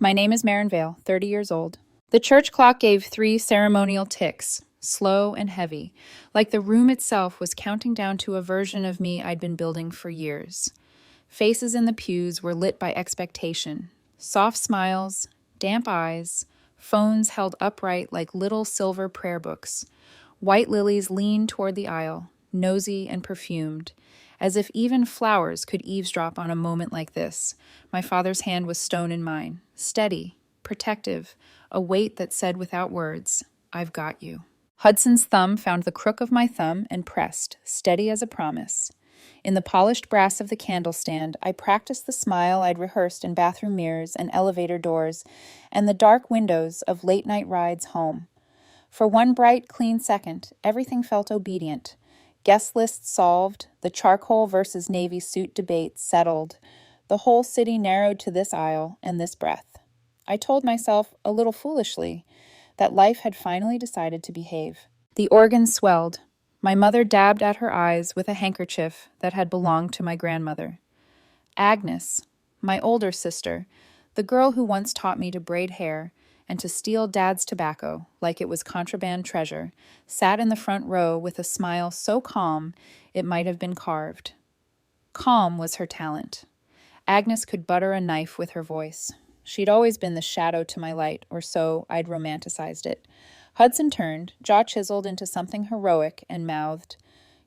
My name is Marin, 30 years old. The church clock gave 3 ceremonial ticks, slow and heavy, like the room itself was counting down to a version of me I'd been building for years. Faces in the pews were lit by expectation. Soft smiles, damp eyes, phones held upright like little silver prayer books. White lilies leaned toward the aisle, nosy and perfumed, as if even flowers could eavesdrop on a moment like this. My father's hand was stone in mine, steady, protective, a weight that said without words, "I've got you." Hudson's thumb found the crook of my thumb and pressed, steady as a promise. In the polished brass of the candle stand, I practiced the smile I'd rehearsed in bathroom mirrors and elevator doors and the dark windows of late-night rides home. For one bright, clean second, everything felt obedient. Guest lists solved, the charcoal versus navy suit debate settled. The whole city narrowed to this aisle and this breath. I told myself, a little foolishly, that life had finally decided to behave. The organ swelled. My mother dabbed at her eyes with a handkerchief that had belonged to my grandmother. Agnes, my older sister, the girl who once taught me to braid hair and to steal Dad's tobacco like it was contraband treasure, sat in the front row with a smile so calm it might have been carved. Calm was her talent. Agnes could butter a knife with her voice. She'd always been the shadow to my light, or so I'd romanticized it. Hudson turned, jaw chiseled into something heroic, and mouthed,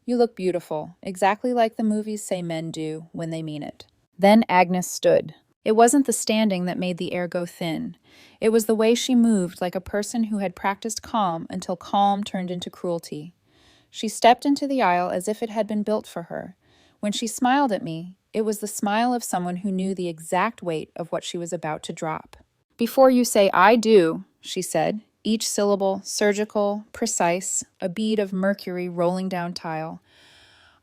"You look beautiful, exactly like the movies say men do when they mean it." Then Agnes stood. It wasn't the standing that made the air go thin. It was the way she moved, like a person who had practiced calm until calm turned into cruelty. She stepped into the aisle as if it had been built for her. When she smiled at me, it was the smile of someone who knew the exact weight of what she was about to drop. "Before you say 'I do,'" she said, each syllable surgical, precise, a bead of mercury rolling down tile,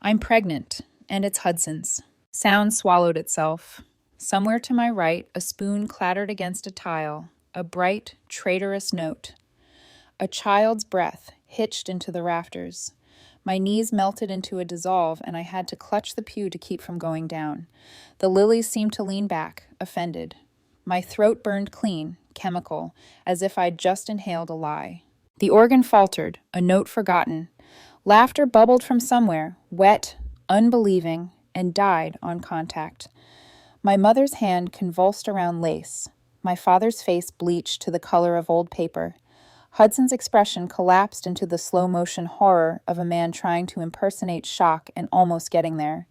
"I'm pregnant, and it's Hudson's." Sound swallowed itself. Somewhere to my right, a spoon clattered against a tile, a bright, traitorous note. A child's breath hitched into the rafters. My knees melted into a dissolve, and I had to clutch the pew to keep from going down. The lilies seemed to lean back, offended. My throat burned clean, chemical, as if I'd just inhaled a lie. The organ faltered, a note forgotten. Laughter bubbled from somewhere, wet, unbelieving, and died on contact. My mother's hand convulsed around lace. My father's face bleached to the color of old paper. Hudson's expression collapsed into the slow-motion horror of a man trying to impersonate shock and almost getting there.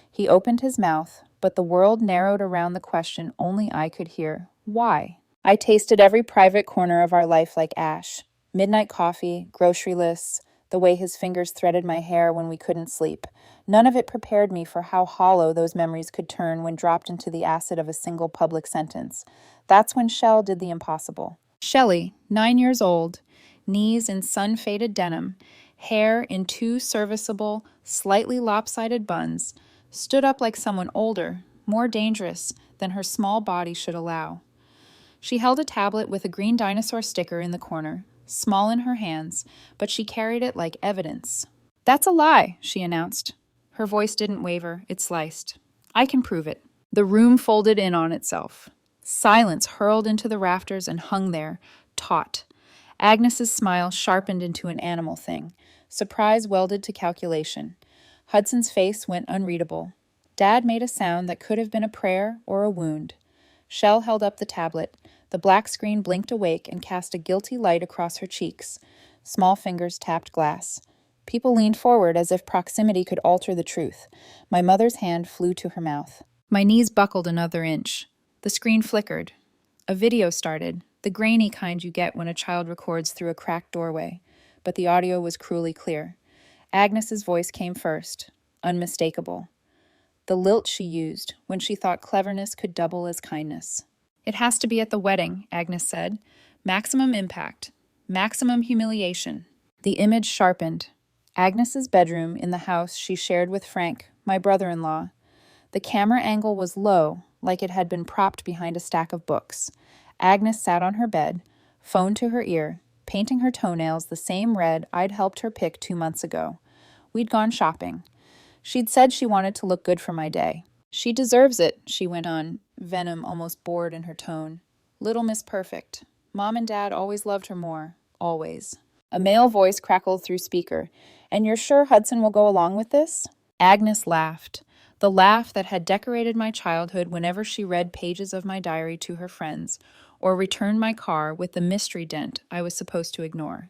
He opened his mouth, but the world narrowed around the question only I could hear. Why? I tasted every private corner of our life like ash. Midnight coffee, grocery lists, the way his fingers threaded my hair when we couldn't sleep. None of it prepared me for how hollow those memories could turn when dropped into the acid of a single public sentence. That's when Shell did the impossible. Shelley, 9 years old, knees in sun-faded denim, hair in 2 serviceable, slightly lopsided buns, stood up like someone older, more dangerous than her small body should allow. She held a tablet with a green dinosaur sticker in the corner, small in her hands, but she carried it like evidence. "That's a lie," she announced. Her voice didn't waver, it sliced. "I can prove it." The room folded in on itself. Silence hurled into the rafters and hung there, taut. Agnes's smile sharpened into an animal thing. Surprise welded to calculation. Hudson's face went unreadable. Dad made a sound that could have been a prayer or a wound. Shell held up the tablet. The black screen blinked awake and cast a guilty light across her cheeks. Small fingers tapped glass. People leaned forward as if proximity could alter the truth. My mother's hand flew to her mouth. My knees buckled another inch. The screen flickered. A video started, the grainy kind you get when a child records through a cracked doorway, but the audio was cruelly clear. Agnes's voice came first, unmistakable. The lilt she used when she thought cleverness could double as kindness. "It has to be at the wedding," Agnes said. "Maximum impact. Maximum humiliation." The image sharpened. Agnes's bedroom in the house she shared with Frank, my brother-in-law. The camera angle was low, like it had been propped behind a stack of books. Agnes sat on her bed, phone to her ear, painting her toenails the same red I'd helped her pick 2 months ago. We'd gone shopping. She'd said she wanted to look good for my day. "She deserves it," she went on, venom almost bored in her tone. Little Miss Perfect. Mom and Dad always loved her more. Always. A male voice crackled through speaker. And you're sure Hudson will go along with this? Agnes laughed. The laugh that had decorated my childhood whenever she read pages of my diary to her friends, or returned my car with the mystery dent I was supposed to ignore.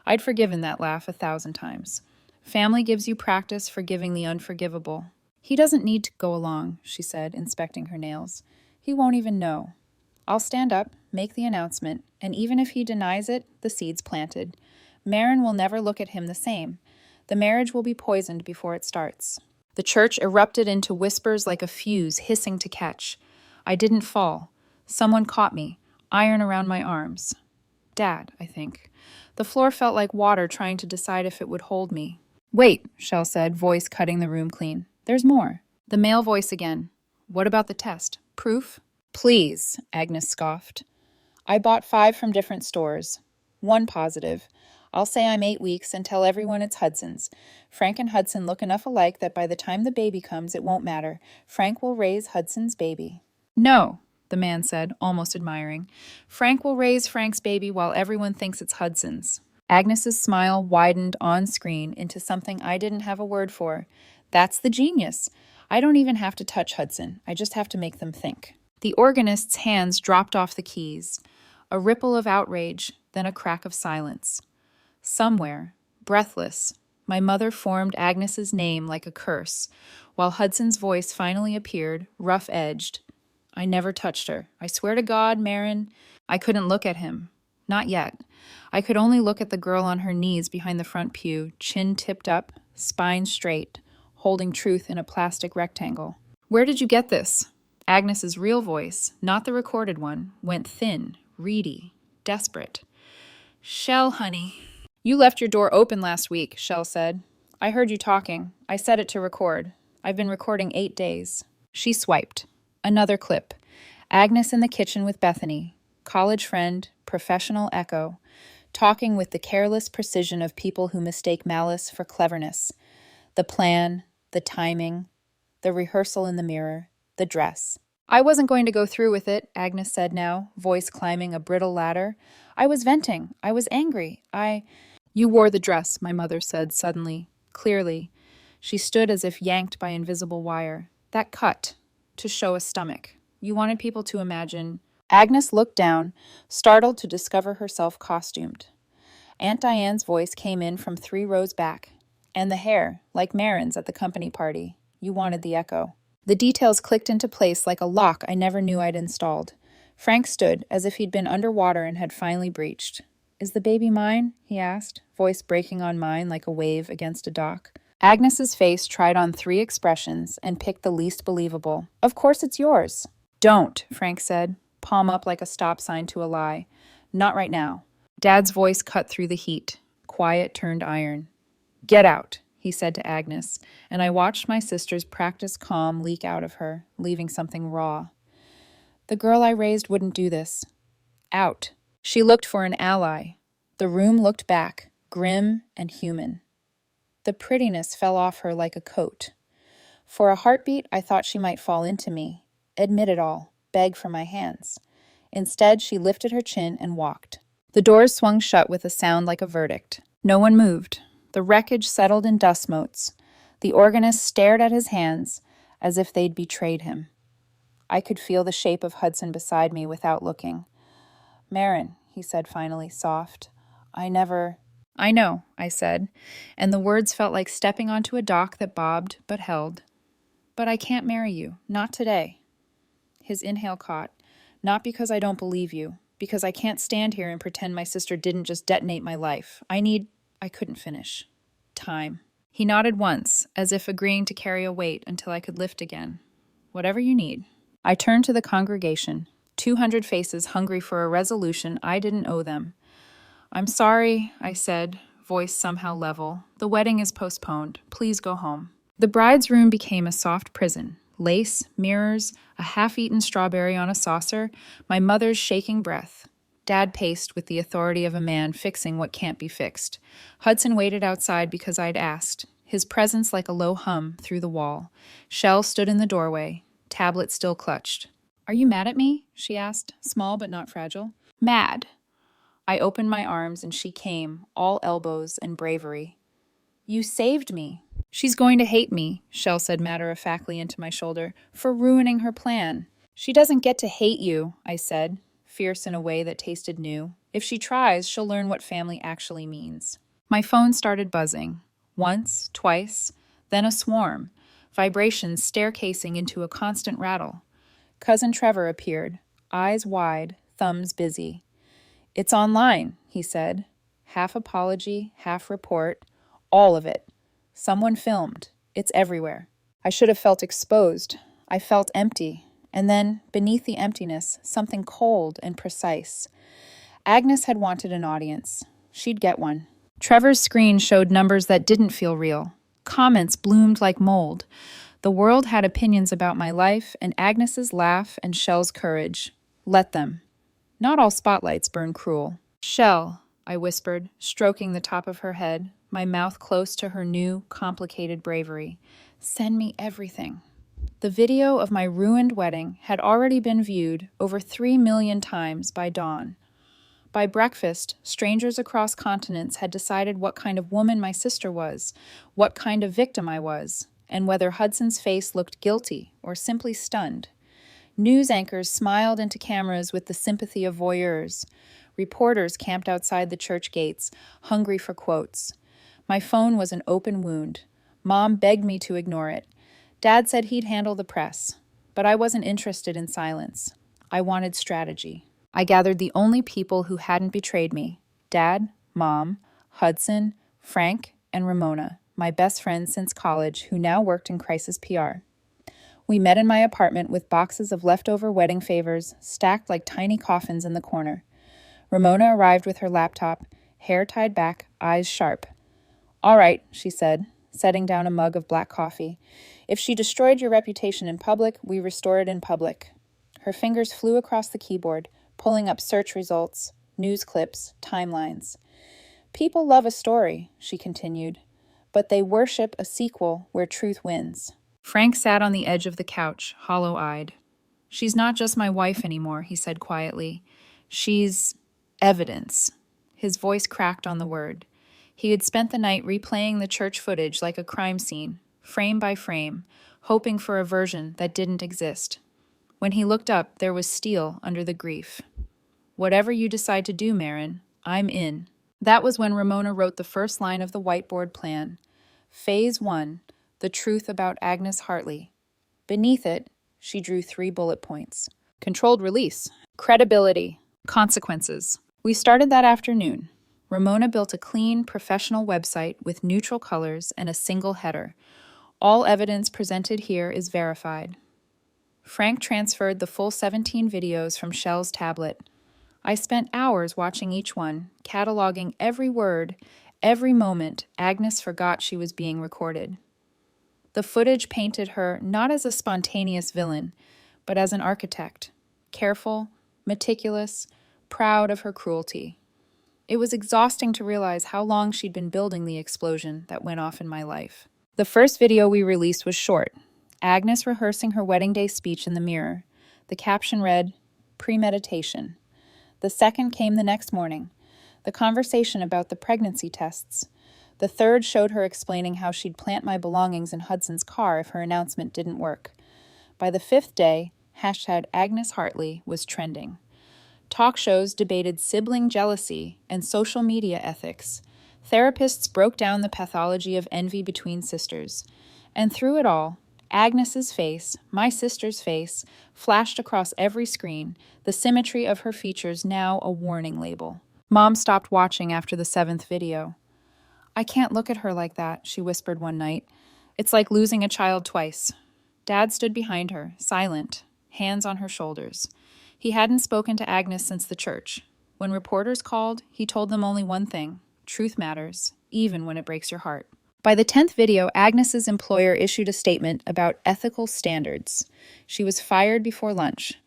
I'd forgiven that laugh 1,000 times. Family gives you practice forgiving the unforgivable. He doesn't need to go along, she said, inspecting her nails. He won't even know. I'll stand up, make the announcement, and even if he denies it, the seed's planted. Marin will never look at him the same. The marriage will be poisoned before it starts. The church erupted into whispers like a fuse hissing to catch. I didn't fall. Someone caught me, iron around my arms. Dad, I think. The floor felt like water trying to decide if it would hold me. Wait, Shell said, voice cutting the room clean. There's more. The male voice again. What about the test? Proof? Please, Agnes scoffed. I bought 5 from different stores. 1 positive. I'll say I'm 8 weeks and tell everyone it's Hudson's. Frank and Hudson look enough alike that by the time the baby comes, it won't matter. Frank will raise Hudson's baby. No, the man said, almost admiring. Frank will raise Frank's baby while everyone thinks it's Hudson's. Agnes's smile widened on screen into something I didn't have a word for. That's the genius. I don't even have to touch Hudson. I just have to make them think. The organist's hands dropped off the keys. A ripple of outrage, then a crack of silence. Somewhere, breathless, my mother formed Agnes's name like a curse, while Hudson's voice finally appeared, rough-edged. I never touched her. I swear to God, Marin. I couldn't look at him. Not yet. I could only look at the girl on her knees behind the front pew, chin tipped up, spine straight, holding truth in a plastic rectangle. Where did you get this? Agnes's real voice, not the recorded one, went thin, reedy, desperate. Shell, honey. You left your door open last week, Shell said. I heard you talking. I set it to record. I've been recording 8 days. She swiped. Another clip. Agnes in the kitchen with Bethany. College friend, professional echo. Talking with the careless precision of people who mistake malice for cleverness. The plan, the timing, the rehearsal in the mirror, the dress. I wasn't going to go through with it, Agnes said now, voice climbing a brittle ladder. I was venting. I was angry. You wore the dress, my mother said suddenly, clearly. She stood as if yanked by invisible wire. That cut, to show a stomach. You wanted people to imagine. Agnes looked down, startled to discover herself costumed. Aunt Diane's voice came in from 3 rows back. And the hair, like Marin's at the company party. You wanted the echo. The details clicked into place like a lock I never knew I'd installed. Frank stood, as if he'd been underwater and had finally breached. Is the baby mine? He asked, voice breaking on mine like a wave against a dock. Agnes's face tried on 3 expressions and picked the least believable. Of course it's yours. Don't, Frank said, palm up like a stop sign to a lie. Not right now. Dad's voice cut through the heat. Quiet turned iron. Get out, he said to Agnes, and I watched my sister's practiced calm leak out of her, leaving something raw. The girl I raised wouldn't do this. Out. She looked for an ally. The room looked back, grim and human. The prettiness fell off her like a coat. For a heartbeat, I thought she might fall into me, admit it all, beg for my hands. Instead, she lifted her chin and walked. The doors swung shut with a sound like a verdict. No one moved. The wreckage settled in dust motes. The organist stared at his hands as if they'd betrayed him. I could feel the shape of Hudson beside me without looking. Marin, he said finally, soft. I know, I said, and the words felt like stepping onto a dock that bobbed but held. But I can't marry you, not today. His inhale caught. Not because I don't believe you, because I can't stand here and pretend my sister didn't just detonate my life. I couldn't finish. Time. He nodded once, as if agreeing to carry a weight until I could lift again. Whatever you need. I turned to the congregation. 200 faces hungry for a resolution I didn't owe them. I'm sorry, I said, voice somehow level. The wedding is postponed. Please go home. The bride's room became a soft prison. Lace, mirrors, a half-eaten strawberry on a saucer, my mother's shaking breath. Dad paced with the authority of a man fixing what can't be fixed. Hudson waited outside because I'd asked, his presence like a low hum through the wall. Shell stood in the doorway, tablet still clutched. Are you mad at me? She asked, small but not fragile. Mad. I opened my arms and she came, all elbows and bravery. You saved me. She's going to hate me, Shell said matter-of-factly into my shoulder, for ruining her plan. She doesn't get to hate you, I said, fierce in a way that tasted new. If she tries, she'll learn what family actually means. My phone started buzzing. Once, twice, then a swarm, vibrations staircasing into a constant rattle. Cousin Trevor appeared, eyes wide, thumbs busy. It's online, he said. Half apology, half report, all of it. Someone filmed. It's everywhere. I should have felt exposed. I felt empty. And then, beneath the emptiness, something cold and precise. Agnes had wanted an audience. She'd get one. Trevor's screen showed numbers that didn't feel real. Comments bloomed like mold. The world had opinions about my life, and Agnes's laugh and Shell's courage. Let them. Not all spotlights burn cruel. Shell, I whispered, stroking the top of her head, my mouth close to her new, complicated bravery. Send me everything. The video of my ruined wedding had already been viewed over 3 million times by dawn. By breakfast, strangers across continents had decided what kind of woman my sister was, what kind of victim I was, and whether Hudson's face looked guilty or simply stunned. News anchors smiled into cameras with the sympathy of voyeurs. Reporters camped outside the church gates, hungry for quotes. My phone was an open wound. Mom begged me to ignore it. Dad said he'd handle the press, but I wasn't interested in silence. I wanted strategy. I gathered the only people who hadn't betrayed me: Dad, Mom, Hudson, Frank, and Ramona, my best friend since college, who now worked in crisis PR. We met in my apartment with boxes of leftover wedding favors stacked like tiny coffins in the corner. Ramona arrived with her laptop, hair tied back, eyes sharp. All right, she said, setting down a mug of black coffee. If she destroyed your reputation in public, we restore it in public. Her fingers flew across the keyboard, pulling up search results, news clips, timelines. People love a story, she continued, but they worship a sequel where truth wins. Frank sat on the edge of the couch, hollow-eyed. She's not just my wife anymore, he said quietly. She's evidence. His voice cracked on the word. He had spent the night replaying the church footage like a crime scene, frame by frame, hoping for a version that didn't exist. When he looked up, there was steel under the grief. Whatever you decide to do, Marin, I'm in. That was when Ramona wrote the first line of the whiteboard plan. Phase 1, the truth about Agnes Hartley. Beneath it, she drew 3 bullet points. Controlled release. Credibility. Consequences. We started that afternoon. Ramona built a clean, professional website with neutral colors and a single header. All evidence presented here is verified. Frank transferred the full 17 videos from Shell's tablet. I spent hours watching each one, cataloging every word, every moment Agnes forgot she was being recorded. The footage painted her not as a spontaneous villain, but as an architect, careful, meticulous, proud of her cruelty. It was exhausting to realize how long she'd been building the explosion that went off in my life. The first video we released was short, Agnes rehearsing her wedding day speech in the mirror. The caption read, premeditation. The second came the next morning, the conversation about the pregnancy tests. The third showed her explaining how she'd plant my belongings in Hudson's car if her announcement didn't work. By the 5th day, #Agnes Hartley was trending. Talk shows debated sibling jealousy and social media ethics. Therapists broke down the pathology of envy between sisters. And through it all, Agnes's face, my sister's face, flashed across every screen, the symmetry of her features now a warning label. Mom stopped watching after the 7th video. I can't look at her like that, she whispered one night. It's like losing a child twice. Dad stood behind her, silent, hands on her shoulders. He hadn't spoken to Agnes since the church. When reporters called, he told them only one thing: truth matters, even when it breaks your heart. By the 10th video, Agnes's employer issued a statement about ethical standards. She was fired before lunch.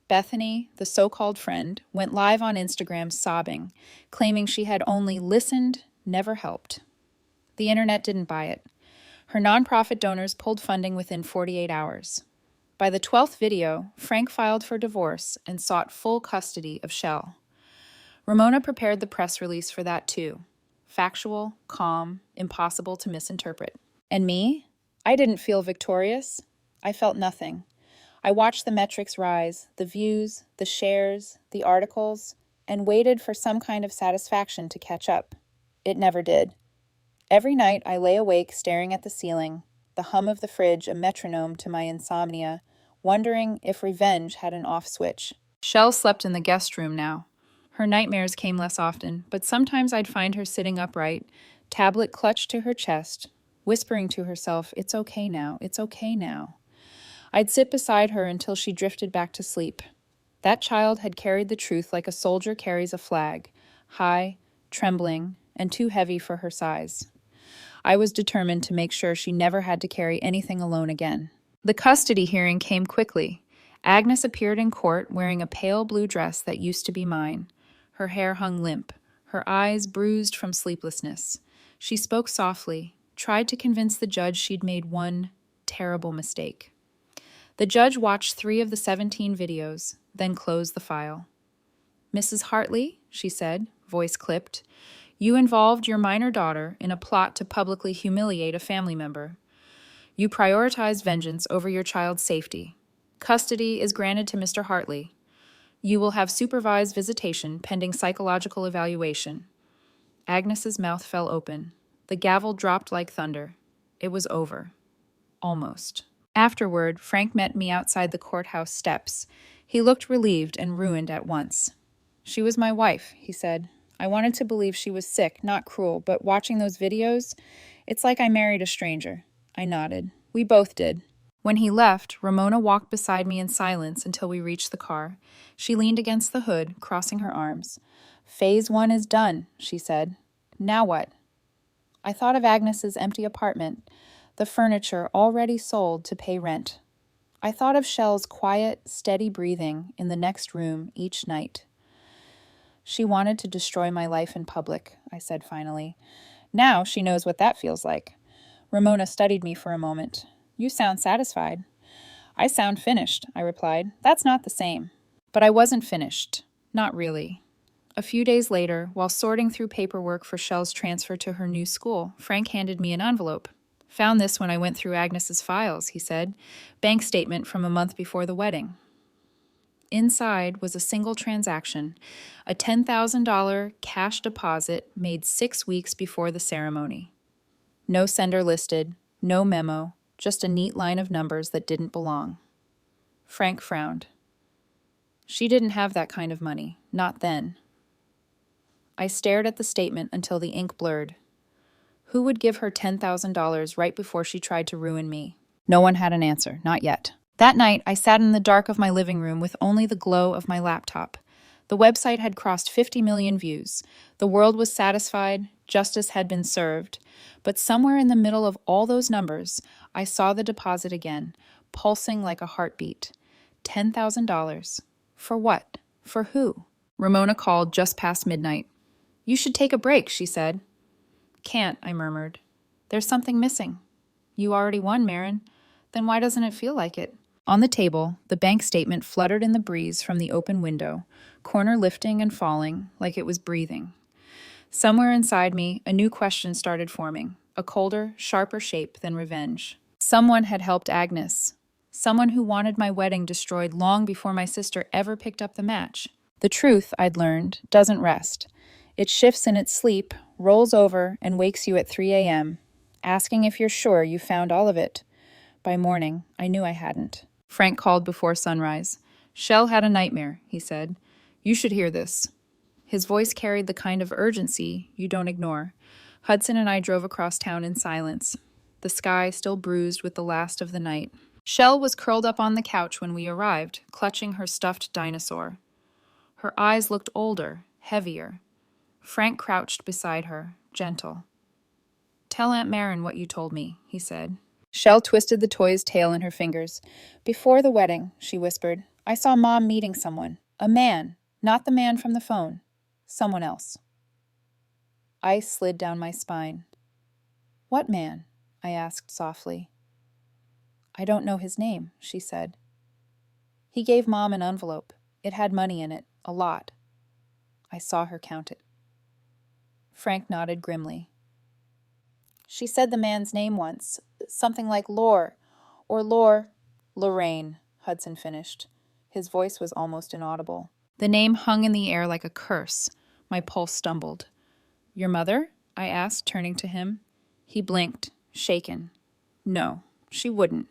Bethany, the so-called friend, went live on Instagram sobbing, claiming she had only listened, never helped. The internet didn't buy it. Her nonprofit donors pulled funding within 48 hours. By the 12th video, Frank filed for divorce and sought full custody of Shell. Ramona prepared the press release for that too. Factual, calm, impossible to misinterpret. And me? I didn't feel victorious. I felt nothing. I watched the metrics rise, the views, the shares, the articles, and waited for some kind of satisfaction to catch up. It never did. Every night I lay awake staring at the ceiling, the hum of the fridge a metronome to my insomnia, wondering if revenge had an off switch. Shell slept in the guest room now. Her nightmares came less often, but sometimes I'd find her sitting upright, tablet clutched to her chest, whispering to herself, "It's okay now, it's okay now." I'd sit beside her until she drifted back to sleep. That child had carried the truth like a soldier carries a flag, high, trembling, and too heavy for her size. I was determined to make sure she never had to carry anything alone again. The custody hearing came quickly. Agnes appeared in court wearing a pale blue dress that used to be mine. Her hair hung limp, her eyes bruised from sleeplessness. She spoke softly, tried to convince the judge she'd made one terrible mistake. The judge watched 3 of the 17 videos, then closed the file. "Mrs. Hartley," she said, voice clipped, "you involved your minor daughter in a plot to publicly humiliate a family member. You prioritized vengeance over your child's safety. Custody is granted to Mr. Hartley. You will have supervised visitation pending psychological evaluation." Agnes's mouth fell open. The gavel dropped like thunder. It was over. Almost. Afterward, Frank met me outside the courthouse steps. He looked relieved and ruined at once. "She was my wife," he said. "I wanted to believe she was sick, not cruel, but watching those videos, it's like I married a stranger." I nodded. We both did. When he left, Ramona walked beside me in silence until we reached the car. She leaned against the hood, crossing her arms. "Phase 1 is done," she said. "Now what?" I thought of Agnes's empty apartment, the furniture already sold to pay rent. I thought of Shell's quiet, steady breathing in the next room each night. "She wanted to destroy my life in public," I said finally. "Now she knows what that feels like." Ramona studied me for a moment. "You sound satisfied." "I sound finished," I replied. "That's not the same." But I wasn't finished. Not really. A few days later, while sorting through paperwork for Shell's transfer to her new school, Frank handed me an envelope. "Found this when I went through Agnes's files," he said. "Bank statement from a month before the wedding." Inside was a single transaction, a $10,000 cash deposit made 6 weeks before the ceremony. No sender listed, no memo, just a neat line of numbers that didn't belong. Frank frowned. She didn't have that kind of money, not then. I stared at the statement until the ink blurred. Who would give her $10,000 right before she tried to ruin me? No one had an answer, not yet. That night, I sat in the dark of my living room with only the glow of my laptop. The website had crossed 50 million views. The world was satisfied, justice had been served. But somewhere in the middle of all those numbers, I saw the deposit again, pulsing like a heartbeat. $10,000. For what? For who? Ramona called just past midnight. "You should take a break," she said. "Can't," I murmured. "There's something missing." "You already won, Marin. Then why doesn't it feel like it?" On the table, the bank statement fluttered in the breeze from the open window, corner lifting and falling like it was breathing. Somewhere inside me, a new question started forming, a colder, sharper shape than revenge. Someone had helped Agnes. Someone who wanted my wedding destroyed long before my sister ever picked up the match. The truth, I'd learned, doesn't rest. It shifts in its sleep, rolls over, and wakes you at 3 a.m., asking if you're sure you found all of it. By morning, I knew I hadn't. Frank called before sunrise. "Shell had a nightmare," he said. "You should hear this." His voice carried the kind of urgency you don't ignore. Hudson and I drove across town in silence, the sky still bruised with the last of the night. Shell was curled up on the couch when we arrived, clutching her stuffed dinosaur. Her eyes looked older, heavier. Frank crouched beside her, gentle. "Tell Aunt Marin what you told me," he said. Shell twisted the toy's tail in her fingers. "Before the wedding," she whispered, "I saw Mom meeting someone. A man. Not the man from the phone. Someone else." Ice slid down my spine. "What man?" I asked softly. "I don't know his name," she said. He gave Mom an envelope. It had money in it, a lot. I saw her count it. Frank nodded grimly. She said the man's name once, something like Lore, or Lorraine, Hudson finished. His voice was almost inaudible. The name hung in the air like a curse. My pulse stumbled. Your mother? I asked, turning to him. He blinked, shaken. No, she wouldn't.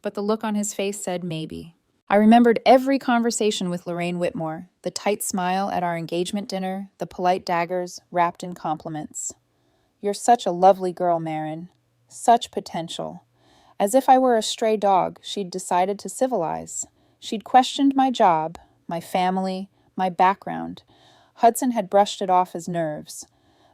But the look on his face said maybe. I remembered every conversation with Lorraine Whitmore, the tight smile at our engagement dinner, the polite daggers wrapped in compliments. You're such a lovely girl, Marin. Such potential. As if I were a stray dog she'd decided to civilize. She'd questioned my job, my family, my background. Hudson had brushed it off as nerves.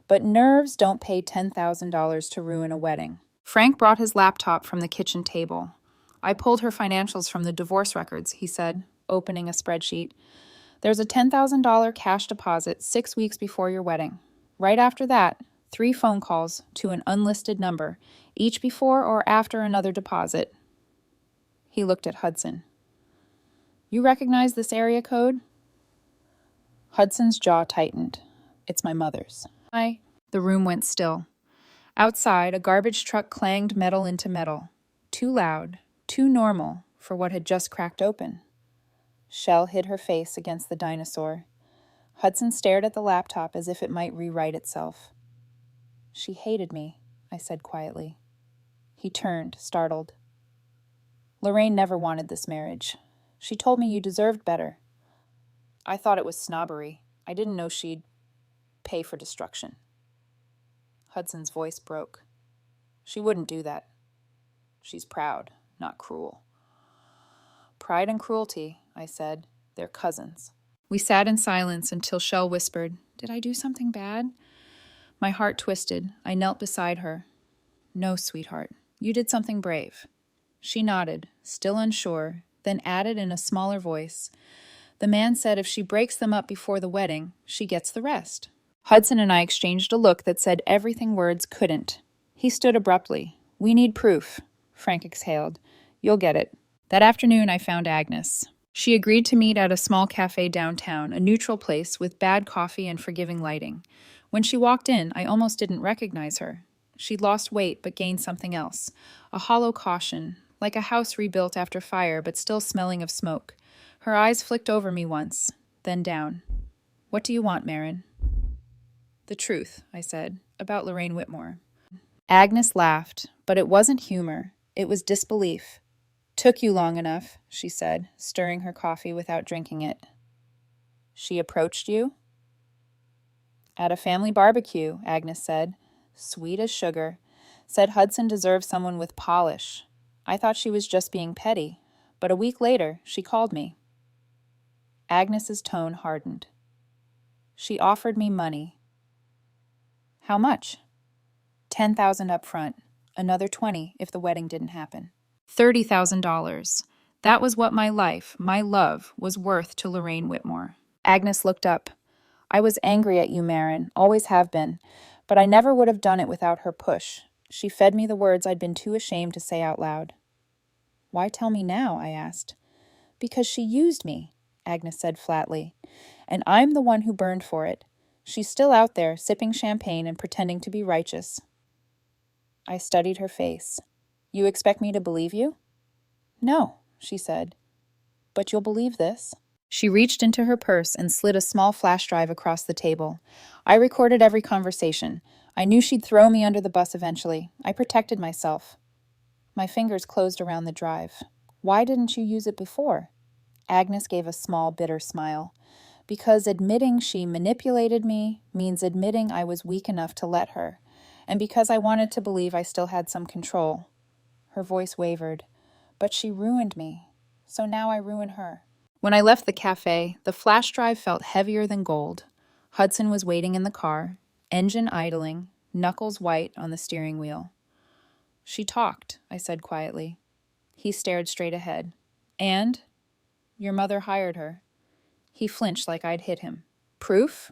But nerves don't pay $10,000 to ruin a wedding. Frank brought his laptop from the kitchen table. I pulled her financials from the divorce records, he said, opening a spreadsheet. There's a $10,000 cash deposit 6 weeks before your wedding. Right after that, 3 phone calls to an unlisted number, each before or after another deposit. He looked at Hudson. You recognize this area code? Hudson's jaw tightened. It's my mother's. The room went still. Outside, a garbage truck clanged metal into metal. Too loud, too normal for what had just cracked open. Shell hid her face against the dinosaur. Hudson stared at the laptop as if it might rewrite itself. She hated me, I said quietly. He turned, startled. Lorraine never wanted this marriage. She told me you deserved better. I thought it was snobbery. I didn't know she'd pay for destruction. Hudson's voice broke. She wouldn't do that. She's proud, not cruel. Pride and cruelty, I said. They're cousins. We sat in silence until Shell whispered, Did I do something bad? My heart twisted. I knelt beside her. No, sweetheart. You did something brave. She nodded, still unsure, then added in a smaller voice, The man said if she breaks them up before the wedding, she gets the rest. Hudson and I exchanged a look that said everything words couldn't. He stood abruptly. We need proof. Frank exhaled. You'll get it. That afternoon, I found Agnes. She agreed to meet at a small cafe downtown, a neutral place with bad coffee and forgiving lighting. When she walked in, I almost didn't recognize her. She'd lost weight but gained something else, a hollow caution, like a house rebuilt after fire but still smelling of smoke. Her eyes flicked over me once, then down. What do you want, Marin? The truth, I said, about Lorraine Whitmore. Agnes laughed, but it wasn't humor. It was disbelief. Took you long enough, she said, stirring her coffee without drinking it. She approached you? At a family barbecue, Agnes said. Sweet as sugar. Said Hudson deserved someone with polish. I thought she was just being petty, but a week later, she called me. Agnes's tone hardened. She offered me money. How much? $10,000 up front, another $20,000 if the wedding didn't happen. $30,000. That was what my life, my love, was worth to Lorraine Whitmore. Agnes looked up. I was angry at you, Marin, always have been, but I never would have done it without her push. She fed me the words I'd been too ashamed to say out loud. Why tell me now? I asked. Because she used me, Agnes said flatly, and I'm the one who burned for it. She's still out there, sipping champagne and pretending to be righteous. I studied her face. You expect me to believe you? No, she said. But you'll believe this. She reached into her purse and slid a small flash drive across the table. I recorded every conversation. I knew she'd throw me under the bus eventually. I protected myself. My fingers closed around the drive. Why didn't you use it before? Agnes gave a small, bitter smile. Because admitting she manipulated me means admitting I was weak enough to let her, and because I wanted to believe I still had some control. Her voice wavered. But she ruined me, so now I ruin her. When I left the cafe, the flash drive felt heavier than gold. Hudson was waiting in the car, engine idling, knuckles white on the steering wheel. She talked, I said quietly. He stared straight ahead. And? Your mother hired her. He flinched like I'd hit him. Proof?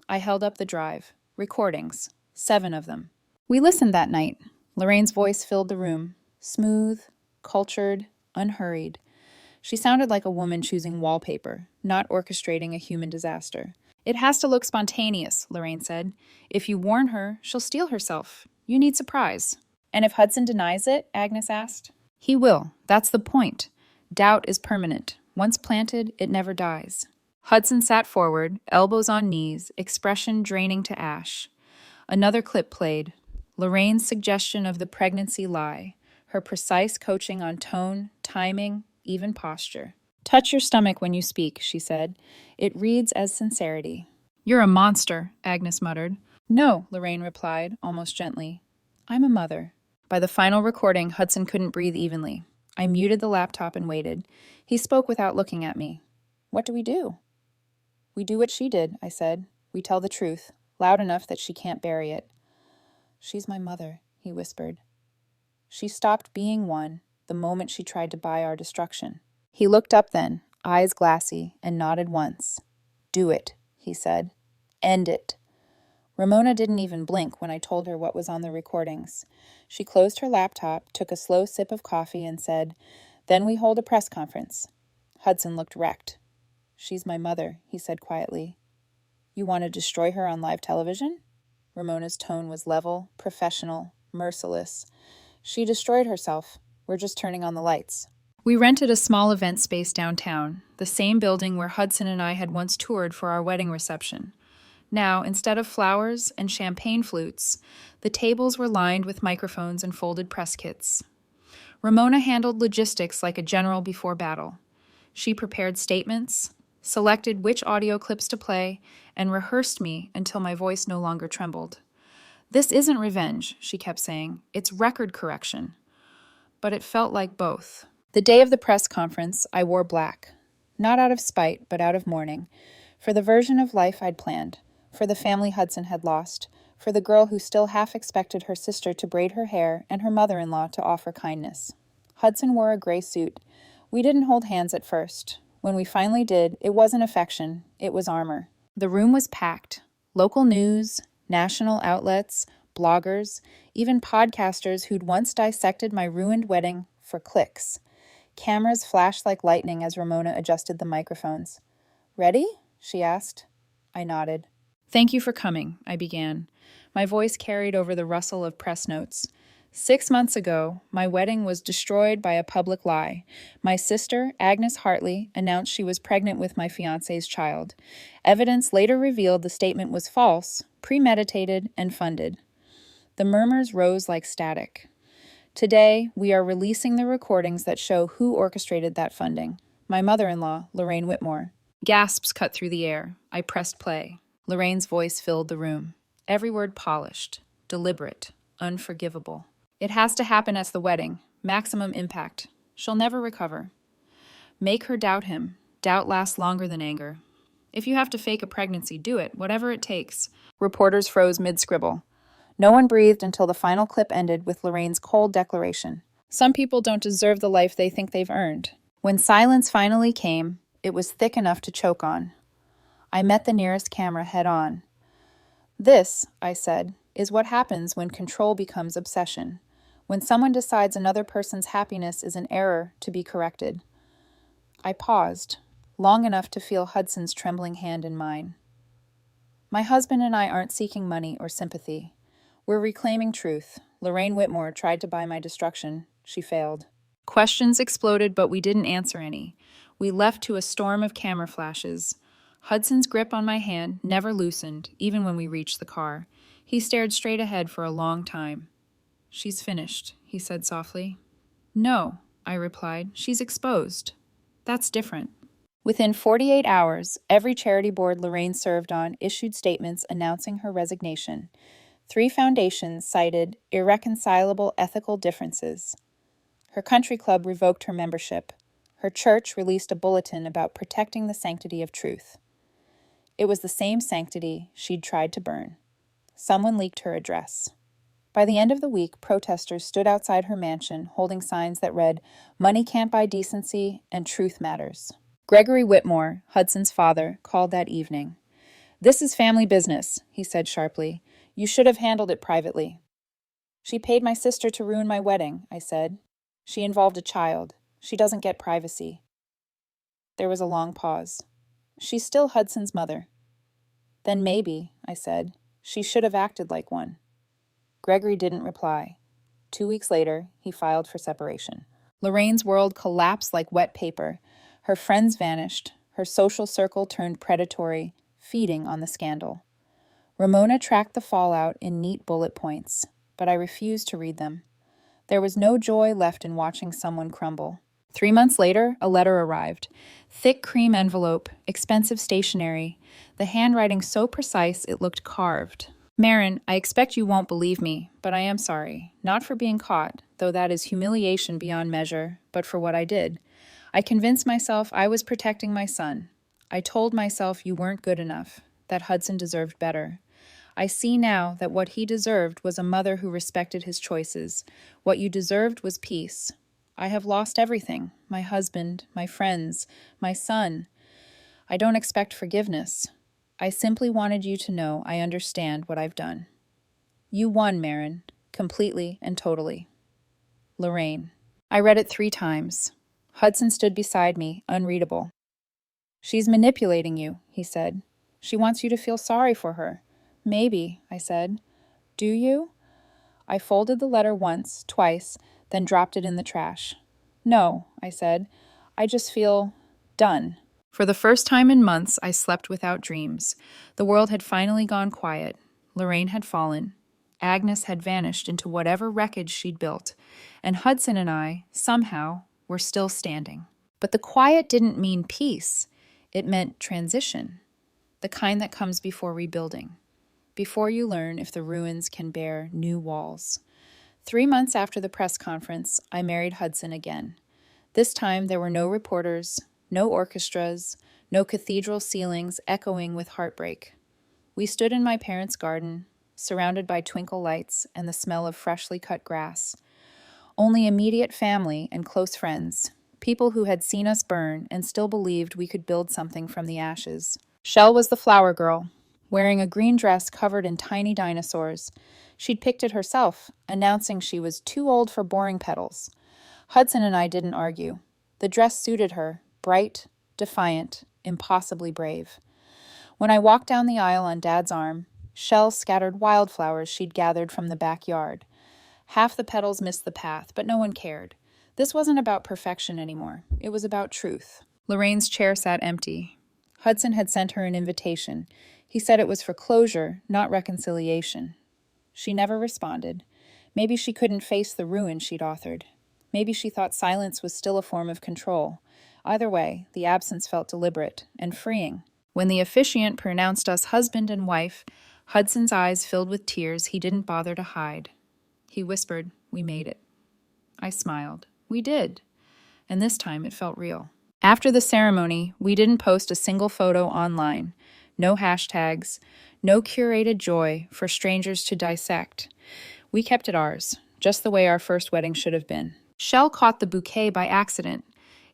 I held up the drive. Recordings. 7 of them. We listened that night. Lorraine's voice filled the room. Smooth, cultured, unhurried. She sounded like a woman choosing wallpaper, not orchestrating a human disaster. It has to look spontaneous, Lorraine said. If you warn her, she'll steel herself. You need surprise. And if Hudson denies it? Agnes asked. He will. That's the point. Doubt is permanent. Once planted, it never dies. Hudson sat forward, elbows on knees, expression draining to ash. Another clip played. Lorraine's suggestion of the pregnancy lie, her precise coaching on tone, timing, even posture. Touch your stomach when you speak, she said. It reads as sincerity. You're a monster, Agnes muttered. No, Lorraine replied, almost gently. I'm a mother. By the final recording, Hudson couldn't breathe evenly. I muted the laptop and waited. He spoke without looking at me. What do we do? We do what she did, I said. We tell the truth, loud enough that she can't bury it. She's my mother, he whispered. She stopped being one the moment she tried to buy our destruction. He looked up then, eyes glassy, and nodded once. Do it, he said. End it. Ramona didn't even blink when I told her what was on the recordings. She closed her laptop, took a slow sip of coffee, and said, Then we hold a press conference. Hudson looked wrecked. She's my mother, he said quietly. You want to destroy her on live television? Ramona's tone was level, professional, merciless. She destroyed herself. We're just turning on the lights. We rented a small event space downtown, the same building where Hudson and I had once toured for our wedding reception. Now, instead of flowers and champagne flutes, the tables were lined with microphones and folded press kits. Ramona handled logistics like a general before battle. She prepared statements, selected which audio clips to play, and rehearsed me until my voice no longer trembled. This isn't revenge, she kept saying. It's record correction. But it felt like both. The day of the press conference, I wore black. Not out of spite, but out of mourning. For the version of life I'd planned. For the family Hudson had lost. For the girl who still half expected her sister to braid her hair and her mother-in-law to offer kindness. Hudson wore a gray suit. We didn't hold hands at first. When we finally did, it wasn't affection, it was armor. The room was packed. Local news, national outlets, bloggers, even podcasters who'd once dissected my ruined wedding for clicks. Cameras flashed like lightning as Ramona adjusted the microphones. Ready? She asked. I nodded. Thank you for coming, I began. My voice carried over the rustle of press notes. 6 months ago, my wedding was destroyed by a public lie. My sister, Agnes Hartley, announced she was pregnant with my fiancé's child. Evidence later revealed the statement was false, premeditated, and funded. The murmurs rose like static. Today, we are releasing the recordings that show who orchestrated that funding. My mother-in-law, Lorraine Whitmore. Gasps cut through the air. I pressed play. Lorraine's voice filled the room. Every word polished, deliberate, unforgivable. It has to happen as the wedding. Maximum impact. She'll never recover. Make her doubt him. Doubt lasts longer than anger. If you have to fake a pregnancy, do it, whatever it takes. Reporters froze mid-scribble. No one breathed until the final clip ended with Lorraine's cold declaration. Some people don't deserve the life they think they've earned. When silence finally came, it was thick enough to choke on. I met the nearest camera head on. This, I said, is what happens when control becomes obsession. When someone decides another person's happiness is an error to be corrected. I paused, long enough to feel Hudson's trembling hand in mine. My husband and I aren't seeking money or sympathy. We're reclaiming truth. Lorraine Whitmore tried to buy my destruction. She failed. Questions exploded, but we didn't answer any. We left to a storm of camera flashes. Hudson's grip on my hand never loosened, even when we reached the car. He stared straight ahead for a long time. She's finished, he said softly. No, I replied. She's exposed. That's different. Within 48 hours, every charity board Lorraine served on issued statements announcing her resignation. 3 foundations cited irreconcilable ethical differences. Her country club revoked her membership. Her church released a bulletin about protecting the sanctity of truth. It was the same sanctity she'd tried to burn. Someone leaked her address. By the end of the week, protesters stood outside her mansion holding signs that read, "Money can't buy decency and truth matters." Gregory Whitmore, Hudson's father, called that evening. "This is family business," he said sharply. "You should have handled it privately." "She paid my sister to ruin my wedding," I said. "She involved a child. She doesn't get privacy." There was a long pause. She's still Hudson's mother. Then maybe, I said, she should have acted like one. Gregory didn't reply. 2 weeks later, he filed for separation. Lorraine's world collapsed like wet paper. Her friends vanished. Her social circle turned predatory, feeding on the scandal. Ramona tracked the fallout in neat bullet points, but I refused to read them. There was no joy left in watching someone crumble. 3 months later, a letter arrived. Thick cream envelope, expensive stationery, the handwriting so precise it looked carved. Marin, I expect you won't believe me, but I am sorry. Not for being caught, though that is humiliation beyond measure, but for what I did. I convinced myself I was protecting my son. I told myself you weren't good enough, that Hudson deserved better. I see now that what he deserved was a mother who respected his choices. What you deserved was peace. I have lost everything, my husband, my friends, my son. I don't expect forgiveness. I simply wanted you to know I understand what I've done. You won, Marin, completely and totally. Lorraine. I read it 3 times. Hudson stood beside me, unreadable. She's manipulating you, he said. She wants you to feel sorry for her. Maybe, I said. Do you? I folded the letter once, twice, then dropped it in the trash. No, I said. I just feel done. For the first time in months, I slept without dreams. The world had finally gone quiet. Lorraine had fallen. Agnes had vanished into whatever wreckage she'd built. And Hudson and I, somehow, were still standing. But the quiet didn't mean peace. It meant transition. The kind that comes before rebuilding. Before you learn if the ruins can bear new walls. 3 months after the press conference, I married Hudson again. This time there were no reporters, no orchestras, no cathedral ceilings echoing with heartbreak. We stood in my parents' garden, surrounded by twinkle lights and the smell of freshly cut grass. Only immediate family and close friends, people who had seen us burn and still believed we could build something from the ashes. Shell was the flower girl, wearing a green dress covered in tiny dinosaurs. She'd picked it herself, announcing she was too old for boring petals. Hudson and I didn't argue. The dress suited her, bright, defiant, impossibly brave. When I walked down the aisle on Dad's arm, Shell scattered wildflowers she'd gathered from the backyard. Half the petals missed the path, but no one cared. This wasn't about perfection anymore. It was about truth. Lorraine's chair sat empty. Hudson had sent her an invitation. He said it was for closure, not reconciliation. She never responded. Maybe she couldn't face the ruin she'd authored. Maybe she thought silence was still a form of control. Either way, the absence felt deliberate and freeing. When the officiant pronounced us husband and wife, Hudson's eyes filled with tears he didn't bother to hide. He whispered, "We made it." I smiled. We did. And this time it felt real. After the ceremony, we didn't post a single photo online. No hashtags, no curated joy for strangers to dissect. We kept it ours, just the way our first wedding should have been. Shell caught the bouquet by accident.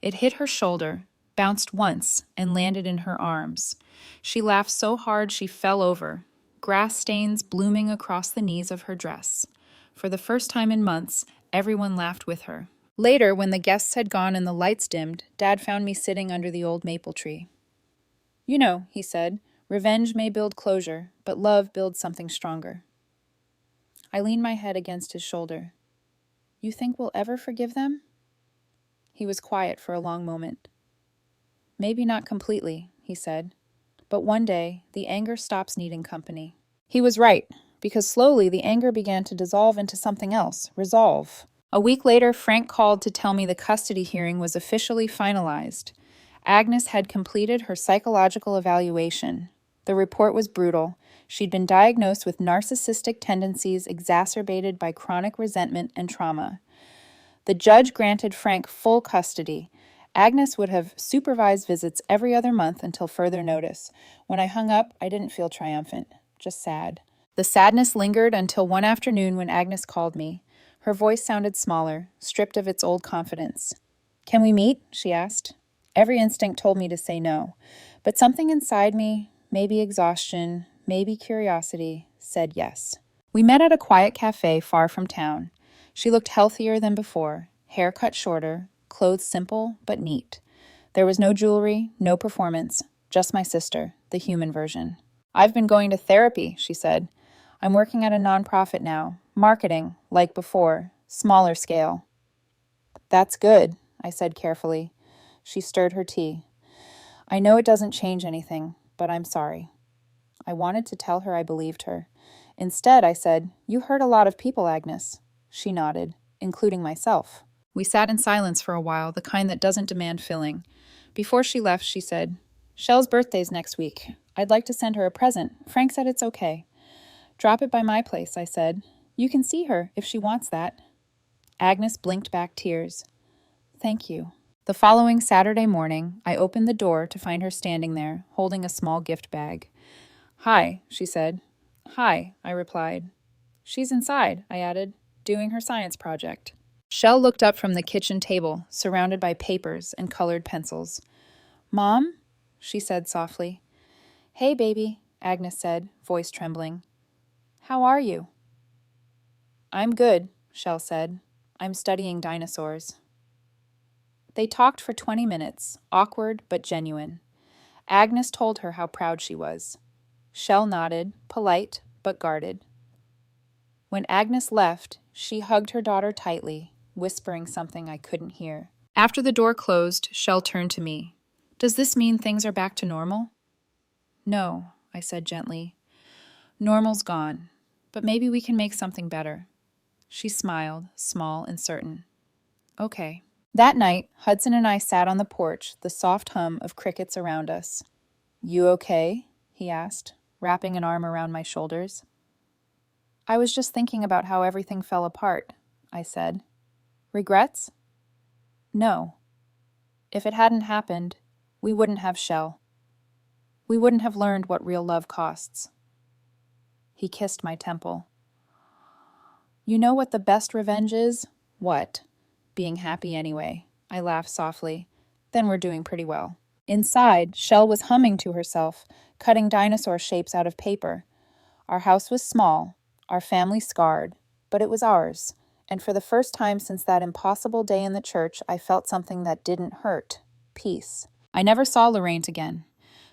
It hit her shoulder, bounced once, and landed in her arms. She laughed so hard she fell over, grass stains blooming across the knees of her dress. For the first time in months, everyone laughed with her. Later, when the guests had gone and the lights dimmed, Dad found me sitting under the old maple tree. "You know," he said, "revenge may build closure, but love builds something stronger." I leaned my head against his shoulder. "You think we'll ever forgive them?" He was quiet for a long moment. "Maybe not completely," he said, "but one day the anger stops needing company." He was right, because slowly the anger began to dissolve into something else, resolve. A week later, Frank called to tell me the custody hearing was officially finalized. Agnes had completed her psychological evaluation. The report was brutal. She'd been diagnosed with narcissistic tendencies exacerbated by chronic resentment and trauma. The judge granted Frank full custody. Agnes would have supervised visits every other month until further notice. When I hung up, I didn't feel triumphant, just sad. The sadness lingered until one afternoon when Agnes called me. Her voice sounded smaller, stripped of its old confidence. "Can we meet?" she asked. Every instinct told me to say no, but something inside me, maybe exhaustion, maybe curiosity, said yes. We met at a quiet cafe far from town. She looked healthier than before, hair cut shorter, clothes simple but neat. There was no jewelry, no performance, just my sister, the human version. I've been going to therapy, she said. I'm working at a nonprofit now, marketing, like before, smaller scale. That's good, I said carefully. She stirred her tea. I know it doesn't change anything, but I'm sorry. I wanted to tell her I believed her. Instead, I said, You hurt a lot of people, Agnes. She nodded, including myself. We sat in silence for a while, the kind that doesn't demand filling. Before she left, she said, Shell's birthday's next week. I'd like to send her a present. Frank said it's okay. Drop it by my place, I said. You can see her if she wants that. Agnes blinked back tears. Thank you. The following Saturday morning, I opened the door to find her standing there, holding a small gift bag. Hi, she said. Hi, I replied. She's inside, I added, doing her science project. Shell looked up from the kitchen table, surrounded by papers and colored pencils. Mom? She said softly. Hey, baby, Agnes said, voice trembling. How are you? I'm good, Shell said. I'm studying dinosaurs. They talked for 20 minutes, awkward but genuine. Agnes told her how proud she was. Shell nodded, polite but guarded. When Agnes left, she hugged her daughter tightly, whispering something I couldn't hear. After the door closed, Shell turned to me. Does this mean things are back to normal? No, I said gently. Normal's gone, but maybe we can make something better. She smiled, small and certain. Okay. That night, Hudson and I sat on the porch, the soft hum of crickets around us. You okay? He asked, wrapping an arm around my shoulders. I was just thinking about how everything fell apart, I said. Regrets? No. If it hadn't happened, we wouldn't have Shell. We wouldn't have learned what real love costs. He kissed my temple. You know what the best revenge is? What? Being happy anyway. I laughed softly. Then we're doing pretty well. Inside, Shell was humming to herself, cutting dinosaur shapes out of paper. Our house was small, our family scarred, but it was ours. And for the first time since that impossible day in the church, I felt something that didn't hurt. Peace. I never saw Lorraine again.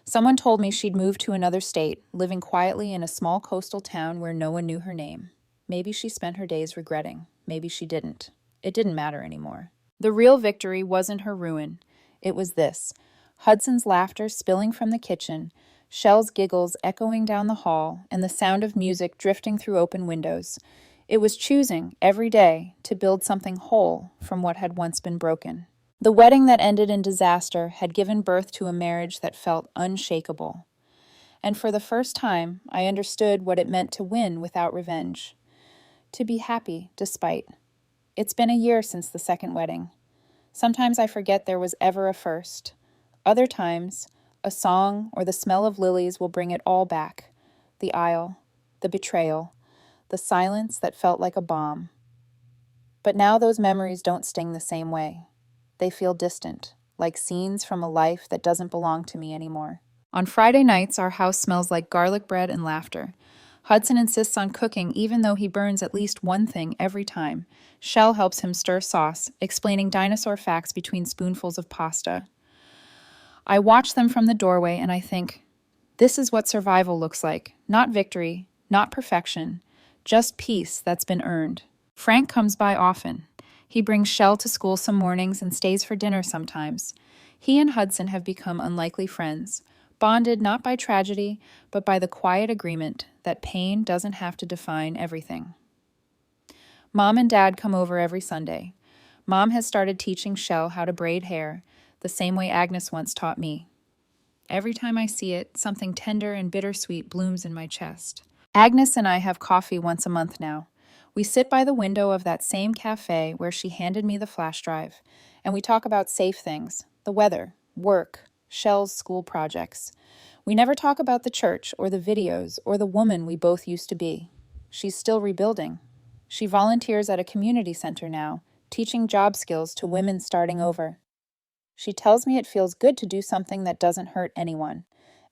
Someone told me she'd moved to another state, living quietly in a small coastal town where no one knew her name. Maybe she spent her days regretting. Maybe she didn't. It didn't matter anymore. The real victory wasn't her ruin. It was this. Hudson's laughter spilling from the kitchen, Shell's giggles echoing down the hall, and the sound of music drifting through open windows. It was choosing, every day, to build something whole from what had once been broken. The wedding that ended in disaster had given birth to a marriage that felt unshakable. And for the first time, I understood what it meant to win without revenge. To be happy despite. It's been a year since the second wedding. Sometimes I forget there was ever a first. Other times, a song or the smell of lilies will bring it all back. The aisle, the betrayal, the silence that felt like a bomb. But now those memories don't sting the same way. They feel distant, like scenes from a life that doesn't belong to me anymore. On Friday nights, our house smells like garlic bread and laughter. Hudson insists on cooking even though he burns at least one thing every time. Shell helps him stir sauce, explaining dinosaur facts between spoonfuls of pasta. I watch them from the doorway and I think, this is what survival looks like. Not victory, not perfection, just peace that's been earned. Frank comes by often. He brings Shell to school some mornings and stays for dinner sometimes. He and Hudson have become unlikely friends, bonded not by tragedy, but by the quiet agreement that pain doesn't have to define everything. Mom and Dad come over every Sunday. Mom has started teaching Shell how to braid hair, the same way Agnes once taught me. Every time I see it, something tender and bittersweet blooms in my chest. Agnes and I have coffee once a month now. We sit by the window of that same cafe where she handed me the flash drive, and we talk about safe things, the weather, work, Shell's school projects. We never talk about the church or the videos or the woman we both used to be. She's still rebuilding. She volunteers at a community center now, teaching job skills to women starting over. She tells me it feels good to do something that doesn't hurt anyone,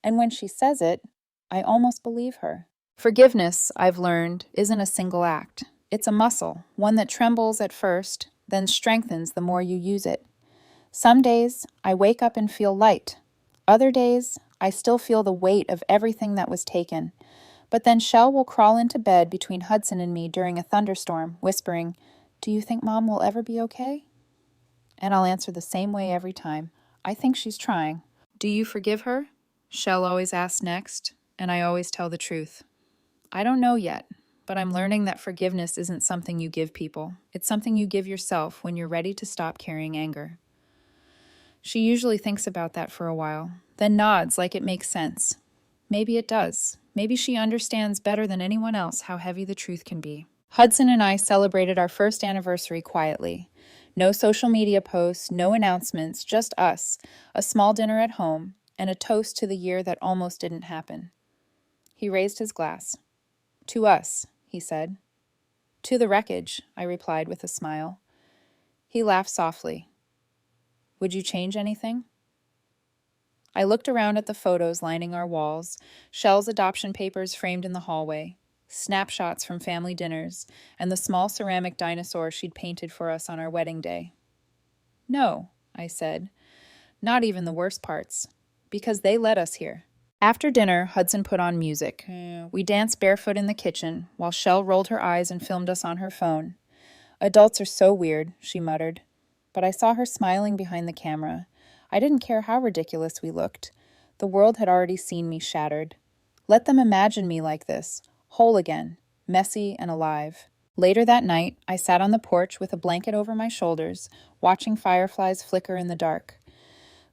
and when she says it, I almost believe her. Forgiveness, I've learned, isn't a single act. It's a muscle, one that trembles at first, then strengthens the more you use it. Some days, I wake up and feel light. Other days, I still feel the weight of everything that was taken. But then Shell will crawl into bed between Hudson and me during a thunderstorm, whispering, "Do you think Mom will ever be okay?" And I'll answer the same way every time. I think she's trying. "Do you forgive her?" Shell always asks next, and I always tell the truth. I don't know yet, but I'm learning that forgiveness isn't something you give people. It's something you give yourself when you're ready to stop carrying anger. She usually thinks about that for a while, then nods like it makes sense. Maybe it does. Maybe she understands better than anyone else how heavy the truth can be. Hudson and I celebrated our first anniversary quietly. No social media posts, no announcements, just us, a small dinner at home, and a toast to the year that almost didn't happen. He raised his glass. "To us," he said. "To the wreckage," I replied with a smile. He laughed softly. "Would you change anything?" I looked around at the photos lining our walls, Shell's adoption papers framed in the hallway, snapshots from family dinners, and the small ceramic dinosaur she'd painted for us on our wedding day. "No," I said, "not even the worst parts, because they led us here." After dinner, Hudson put on music. We danced barefoot in the kitchen, while Shell rolled her eyes and filmed us on her phone. "Adults are so weird," she muttered. But I saw her smiling behind the camera. I didn't care how ridiculous we looked. The world had already seen me shattered. Let them imagine me like this, whole again, messy and alive. Later that night, I sat on the porch with a blanket over my shoulders, watching fireflies flicker in the dark.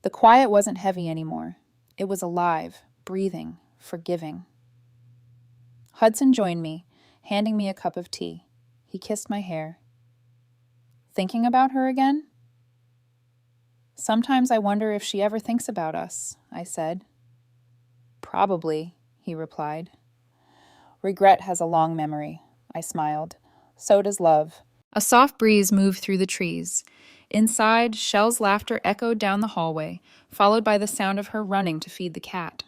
The quiet wasn't heavy anymore. It was alive, breathing, forgiving. Hudson joined me, handing me a cup of tea. He kissed my hair. "Thinking about her again?" "Sometimes I wonder if she ever thinks about us," I said. "Probably," he replied. "Regret has a long memory," I smiled. "So does love." A soft breeze moved through the trees. Inside, Shell's laughter echoed down the hallway, followed by the sound of her running to feed the cat.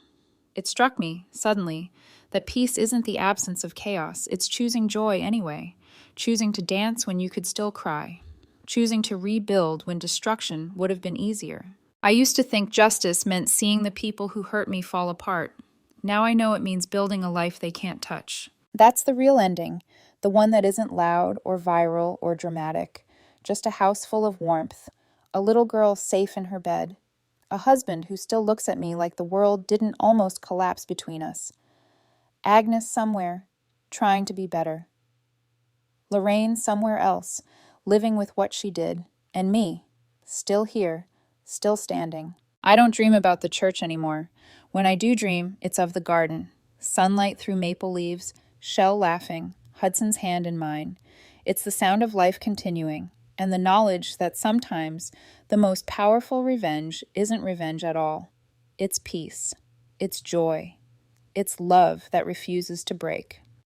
It struck me, suddenly, that peace isn't the absence of chaos, it's choosing joy anyway, choosing to dance when you could still cry, choosing to rebuild when destruction would have been easier. I used to think justice meant seeing the people who hurt me fall apart. Now I know it means building a life they can't touch. That's the real ending, the one that isn't loud or viral or dramatic, just a house full of warmth, a little girl safe in her bed, a husband who still looks at me like the world didn't almost collapse between us. Agnes somewhere, trying to be better. Lorraine somewhere else, living with what she did. And me, still here, still standing. I don't dream about the church anymore. When I do dream, it's of the garden. Sunlight through maple leaves, Shell laughing, Hudson's hand in mine. It's the sound of life continuing, and the knowledge that sometimes the most powerful revenge isn't revenge at all. It's peace. It's joy. It's love that refuses to break.